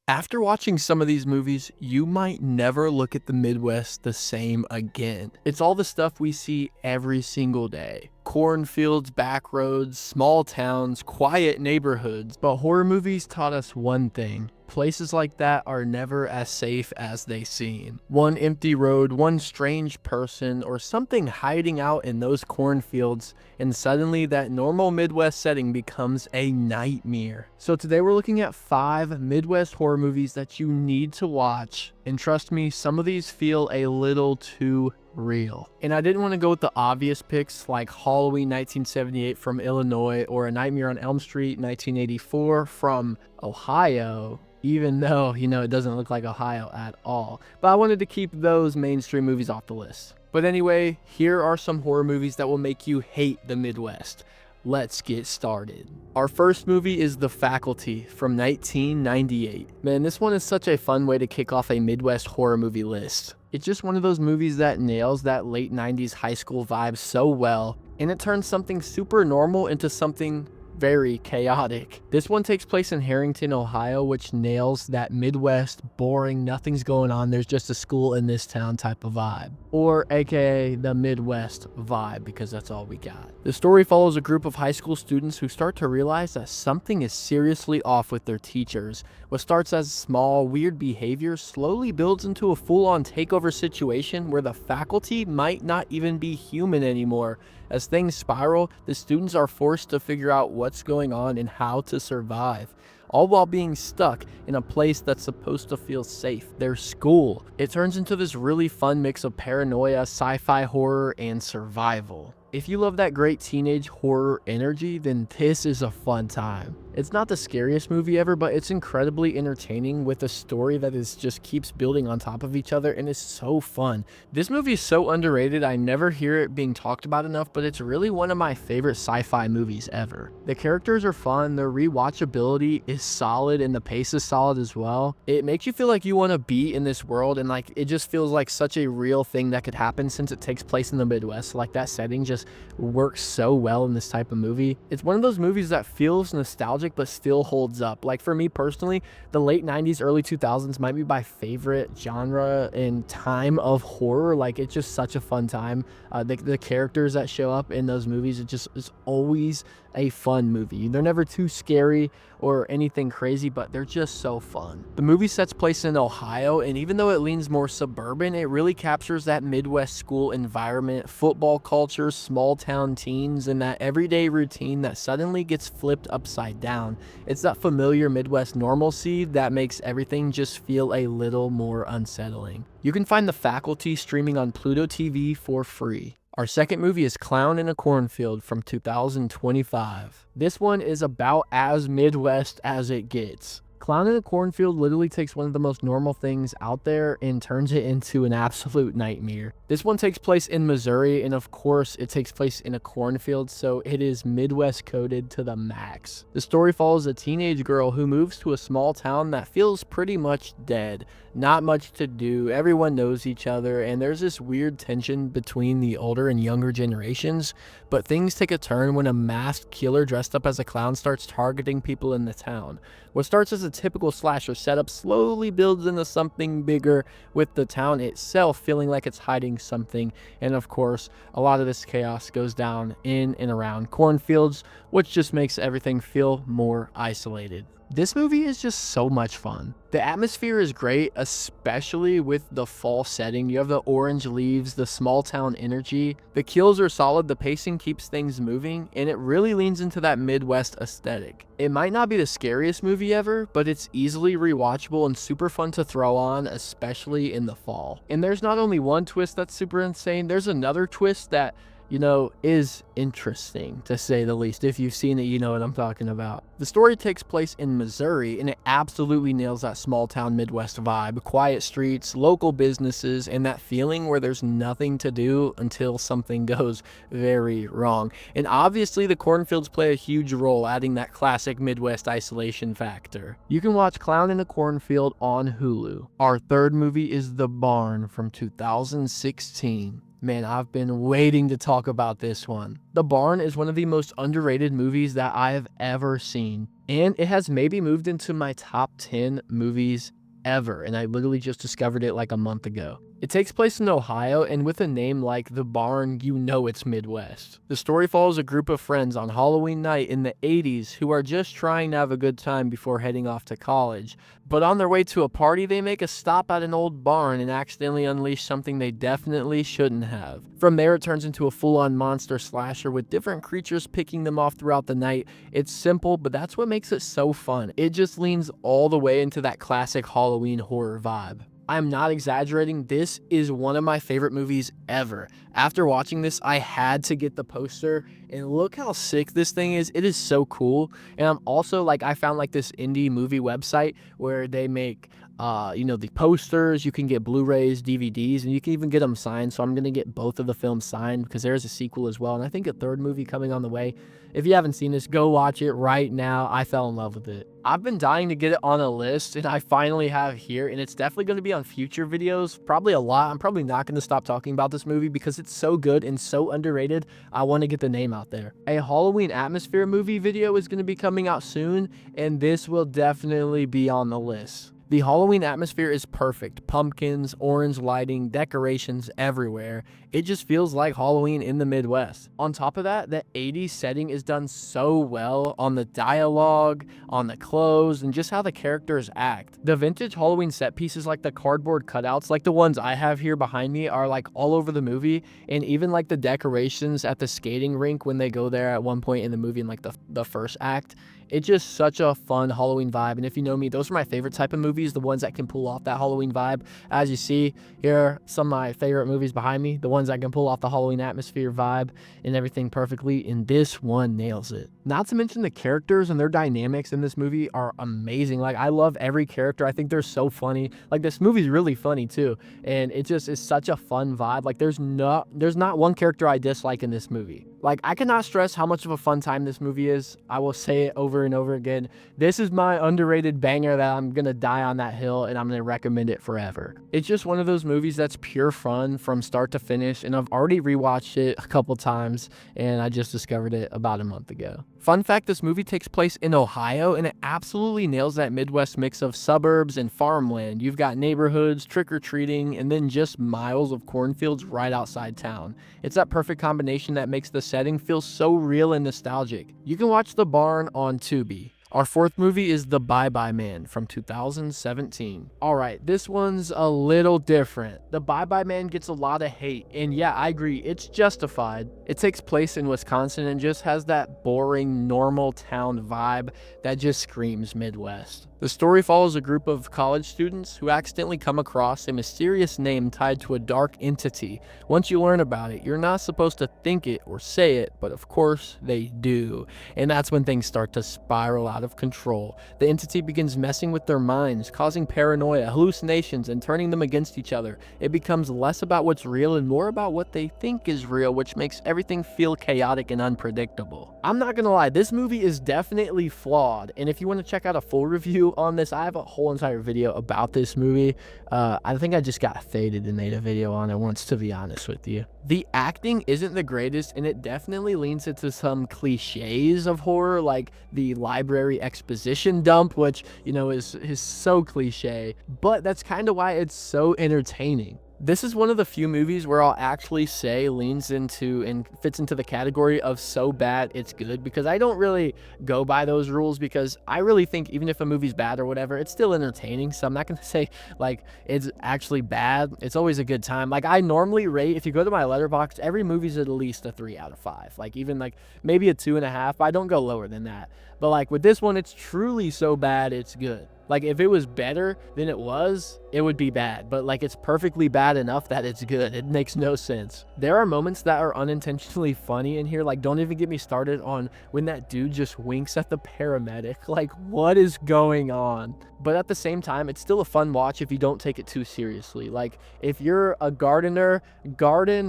After watching some of these movies, you might never look at the Midwest the same again. It's all the stuff we see every single day. Cornfields, back roads, small towns, quiet neighborhoods. But horror movies taught us one thing. Places like that are never as safe as they seem. One empty road, one strange person, or something hiding out in those cornfields, and suddenly that normal Midwest setting becomes a nightmare. So today we're looking at 5 Midwest horror movies that you need to watch, and trust me, some of these feel a little too real. And I didn't want to go with the obvious picks like Halloween 1978 from Illinois or A Nightmare on Elm Street 1984 from Ohio, even though, it doesn't look like Ohio at all. But I wanted to keep those mainstream movies off the list. But anyway, here are some horror movies that will make you hate the Midwest. Let's get started. Our first movie is The Faculty from 1998. Man, this one is such a fun way to kick off a Midwest horror movie list. It's just one of those movies that nails that late 90s high school vibe so well, and it turns something super normal into something very chaotic. This one takes place in Harrington, Ohio, which nails that Midwest, boring, nothing's going on, there's just a school in this town type of vibe. Or aka the Midwest vibe, because that's all we got. The story follows a group of high school students who start to realize that something is seriously off with their teachers. What starts as small, weird behavior slowly builds into a full-on takeover situation where the faculty might not even be human anymore. As things spiral, the students are forced to figure out what's going on and how to survive, all while being stuck in a place that's supposed to feel safe, their school. It turns into this really fun mix of paranoia, sci-fi horror, and survival. If you love that great teenage horror energy, then this is a fun time. It's not the scariest movie ever, but it's incredibly entertaining with a story that just keeps building on top of each other and is so fun. This movie is so underrated, I never hear it being talked about enough, but it's really one of my favorite sci-fi movies ever. The characters are fun, their rewatchability is solid, and the pace is solid as well. It makes you feel like you want to be in this world, and it just feels like such a real thing that could happen since it takes place in the Midwest. Like that setting just works so well in this type of movie. It's one of those movies that feels nostalgic but still holds up. Like for me personally, the late 90s, early 2000s might be my favorite genre and time of horror. Like it's just such a fun time. The characters that show up in those movies, it just is always a fun movie. They're never too scary or anything crazy, but they're just so fun. The movie sets place in Ohio, and even though it leans more suburban, it really captures that Midwest school environment, football culture, small town teens, and that everyday routine that suddenly gets flipped upside down. It's that familiar Midwest normalcy that makes everything just feel a little more unsettling. You can find The Faculty streaming on Pluto TV for free. Our second movie is Clown in a Cornfield from 2025. This one is about as Midwest as it gets. Clown in a Cornfield literally takes one of the most normal things out there and turns it into an absolute nightmare. This one takes place in Missouri, and of course it takes place in a cornfield, so it is Midwest coded to the max. The story follows a teenage girl who moves to a small town that feels pretty much dead. Not much to do, everyone knows each other, and there's this weird tension between the older and younger generations, but things take a turn when a masked killer dressed up as a clown starts targeting people in the town. What starts as a typical slasher setup slowly builds into something bigger, with the town itself feeling like it's hiding something, and of course, a lot of this chaos goes down in and around cornfields, which just makes everything feel more isolated. This movie is just so much fun. The atmosphere is great, especially with the fall setting. You have the orange leaves, the small town energy. The kills are solid, the pacing keeps things moving, and it really leans into that Midwest aesthetic. It might not be the scariest movie ever, but it's easily rewatchable and super fun to throw on, especially in the fall. And there's not only one twist that's super insane, there's another twist that is interesting, to say the least. If you've seen it, you know what I'm talking about. The story takes place in Missouri, and it absolutely nails that small town Midwest vibe. Quiet streets, local businesses, and that feeling where there's nothing to do until something goes very wrong. And obviously, the cornfields play a huge role, adding that classic Midwest isolation factor. You can watch Clown in a Cornfield on Hulu. Our third movie is The Barn from 2016. Man, I've been waiting to talk about this one. The Barn is one of the most underrated movies that I have ever seen, and it has maybe moved into my top 10 movies ever, and I literally just discovered it like a month ago. It takes place in Ohio, and with a name like The Barn, you know it's Midwest. The story follows a group of friends on Halloween night in the 80s who are just trying to have a good time before heading off to college. But on their way to a party, they make a stop at an old barn and accidentally unleash something they definitely shouldn't have. From there, it turns into a full-on monster slasher with different creatures picking them off throughout the night. It's simple, but that's what makes it so fun. It just leans all the way into that classic Halloween horror vibe. I'm not exaggerating, this is one of my favorite movies ever. After watching this, I had to get the poster, and look how sick this thing is. It is so cool. And I'm also like, I found like this indie movie website where they make the posters. You can get Blu-rays, DVDs, and you can even get them signed. So I'm gonna get both of the films signed because there's a sequel as well, and I think a third movie coming on the way. If you haven't seen this, go watch it right now. I fell in love with it. I've been dying to get it on a list, and I finally have here, and it's definitely going to be on future videos, probably a lot. I'm probably not going to stop talking about this movie because it's so good and so underrated. I want to get the name out there. A Halloween Atmosphere movie video is going to be coming out soon, and this will definitely be on the list. The Halloween atmosphere is perfect. Pumpkins, orange lighting, decorations everywhere. It just feels like Halloween in the Midwest. On top of that, the 80s setting is done so well on the dialogue, on the clothes, and just how the characters act. The vintage Halloween set pieces like the cardboard cutouts, like the ones I have here behind me, are like all over the movie, and even like the decorations at the skating rink when they go there at one point in the movie in like the first act. It's just such a fun Halloween vibe, and if you know me, those are my favorite type of movies, the ones that can pull off that Halloween vibe. As you see, here are some of my favorite movies behind me, the ones that can pull off the Halloween atmosphere vibe and everything perfectly, and this one nails it. Not to mention the characters and their dynamics in this movie are amazing. Like, I love every character. I think they're so funny. Like, this movie's really funny too, and it just is such a fun vibe. Like, there's not one character I dislike in this movie. Like, I cannot stress how much of a fun time this movie is. I will say it over and over again. This is my underrated banger that I'm gonna die on that hill, and I'm gonna recommend it forever. It's just one of those movies that's pure fun from start to finish, and I've already rewatched it a couple times, and I just discovered it about a month ago. Fun fact, this movie takes place in Ohio, and it absolutely nails that Midwest mix of suburbs and farmland. You've got neighborhoods, trick-or-treating, and then just miles of cornfields right outside town. It's that perfect combination that makes the setting feel so real and nostalgic. You can watch The Barn on Tubi. Our fourth movie is The Bye-Bye Man from 2017. Alright, this one's a little different. The Bye-Bye Man gets a lot of hate, and yeah, I agree, it's justified. It takes place in Wisconsin and just has that boring, normal town vibe that just screams Midwest. The story follows a group of college students who accidentally come across a mysterious name tied to a dark entity. Once you learn about it, you're not supposed to think it or say it, but of course they do. And that's when things start to spiral out of control. The entity begins messing with their minds, causing paranoia, hallucinations, and turning them against each other. It becomes less about what's real and more about what they think is real, which makes everything feel chaotic and unpredictable. I'm not gonna lie, this movie is definitely flawed, and if you want to check out a full review on this, I have a whole entire video about this movie. I think I just got faded and made a video on it once, to be honest with you. The acting isn't the greatest, and it definitely leans into some cliches of horror, like the library exposition dump, which, you know, is so cliche, but that's kind of why it's so entertaining. This is one of the few movies where I'll actually say leans into and fits into the category of so bad it's good, because I don't really go by those rules, because I really think even if a movie's bad or whatever, it's still entertaining. So I'm not going to say like it's actually bad. It's always a good time. Like, I normally rate, if you go to my Letterboxd, every movie's at least a 3 out of 5. Like, even like maybe a 2.5, but I don't go lower than that. But like with this one, it's truly so bad it's good. Like, if it was better than it would be bad, but like it's perfectly bad enough that it's good. It makes no sense. There are moments that are unintentionally funny in here. Like, don't even get me started on when that dude just winks at the paramedic. Like, what is going on? But at the same time, it's still a fun watch if you don't take it too seriously. Like, if you're a gardener,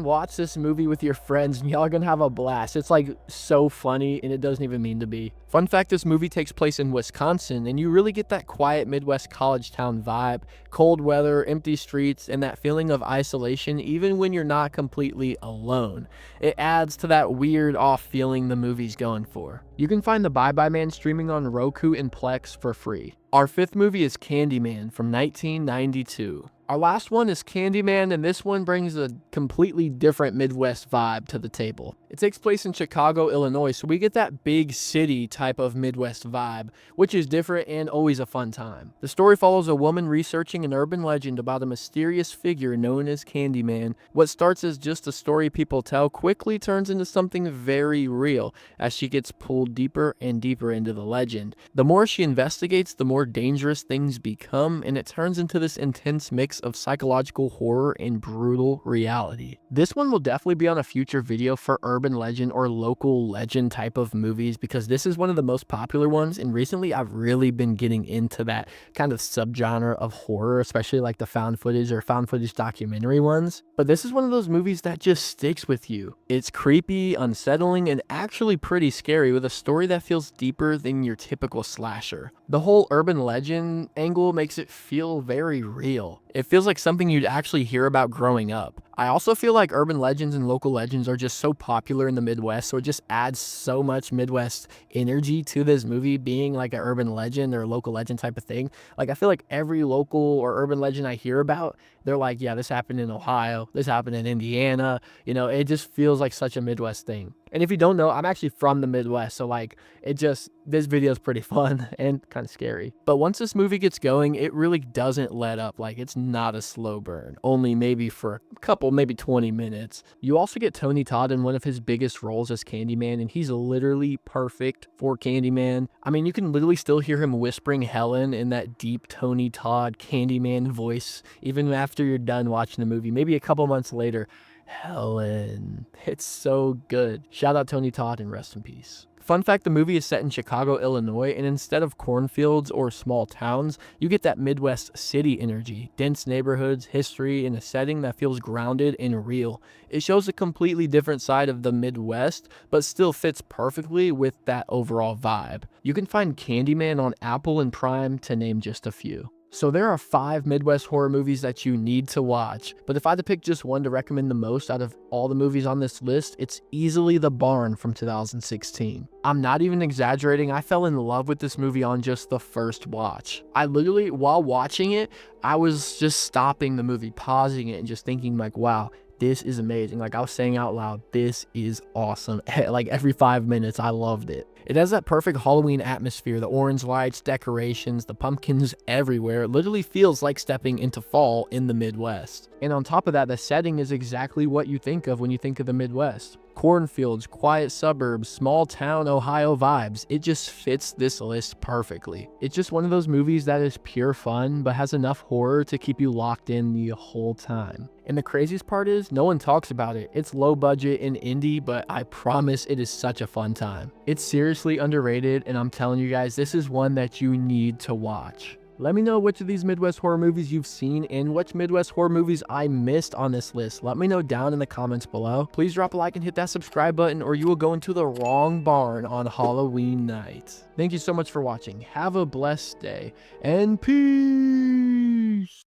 watch this movie with your friends, and y'all are gonna have a blast. It's like so funny, and it doesn't even mean to be. Fun fact, this movie takes place in Wisconsin, and you really get that quiet Midwest college town vibe, cold weather, empty streets, and that feeling of isolation even when you're not completely alone. It adds to that weird off feeling the movie's going for. You can find The Bye Bye Man streaming on Roku and Plex for free. Our fifth movie is Candyman from 1992. Our last one is Candyman, and this one brings a completely different Midwest vibe to the table. It takes place in Chicago, Illinois, so we get that big city type of Midwest vibe, which is different and always a fun time. The story follows a woman researching an urban legend about a mysterious figure known as Candyman. What starts as just a story people tell quickly turns into something very real as she gets pulled deeper and deeper into the legend. The more she investigates, the more dangerous things become, and it turns into this intense mix of psychological horror and brutal reality. This one will definitely be on a future video for urban legend or local legend type of movies, because this is one of the most popular ones, and recently I've really been getting into that kind of subgenre of horror, especially like the found footage or found footage documentary ones. But this is one of those movies that just sticks with you. It's creepy, unsettling, and actually pretty scary, with a story that feels deeper than your typical slasher. The whole urban legend angle makes it feel very real. It feels like something you'd actually hear about growing up. I also feel like urban legends and local legends are just so popular in the Midwest, so it just adds so much Midwest energy to this movie being like an urban legend or a local legend type of thing. Like, I feel like every local or urban legend I hear about, they're like, yeah, this happened in Ohio, this happened in Indiana. You know, it just feels like such a Midwest thing. And if you don't know, I'm actually from the Midwest, so like, this video is pretty fun and kind of scary. But once this movie gets going, it really doesn't let up. Like, it's not a slow burn, only maybe for a couple, maybe 20 minutes. You also get Tony Todd in one of his biggest roles as Candyman, and he's literally perfect for Candyman. I mean, you can literally still hear him whispering Helen in that deep Tony Todd Candyman voice, even after you're done watching the movie, maybe a couple months later. Helen. It's so good. Shout out Tony Todd and rest in peace. Fun fact, the movie is set in Chicago, Illinois, and instead of cornfields or small towns, you get that Midwest city energy, dense neighborhoods, history, and a setting that feels grounded and real. It shows a completely different side of the Midwest, but still fits perfectly with that overall vibe. You can find Candyman on Apple and Prime, to name just a few. So there are 5 Midwest horror movies that you need to watch, but if I had to pick just one to recommend the most out of all the movies on this list, it's easily The Barn from 2016. I'm not even exaggerating, I fell in love with this movie on just the first watch. I literally, while watching it, I was just stopping the movie, pausing it, and just thinking like, wow, this is amazing. Like, I was saying out loud, this is awesome. Like, every 5 minutes, I loved it. It has that perfect Halloween atmosphere, the orange lights, decorations, the pumpkins everywhere. It literally feels like stepping into fall in the Midwest. And on top of that, the setting is exactly what you think of when you think of the Midwest. Cornfields, quiet suburbs, small town Ohio vibes. It just fits this list perfectly. It's just one of those movies that is pure fun, but has enough horror to keep you locked in the whole time. And the craziest part is, no one talks about it. It's low budget and indie, but I promise it is such a fun time. It's seriously underrated, and I'm telling you guys, this is one that you need to watch. Let me know which of these Midwest horror movies you've seen and which Midwest horror movies I missed on this list. Let me know down in the comments below. Please drop a like and hit that subscribe button, or you will go into the wrong barn on Halloween night. Thank you so much for watching. Have a blessed day, and peace!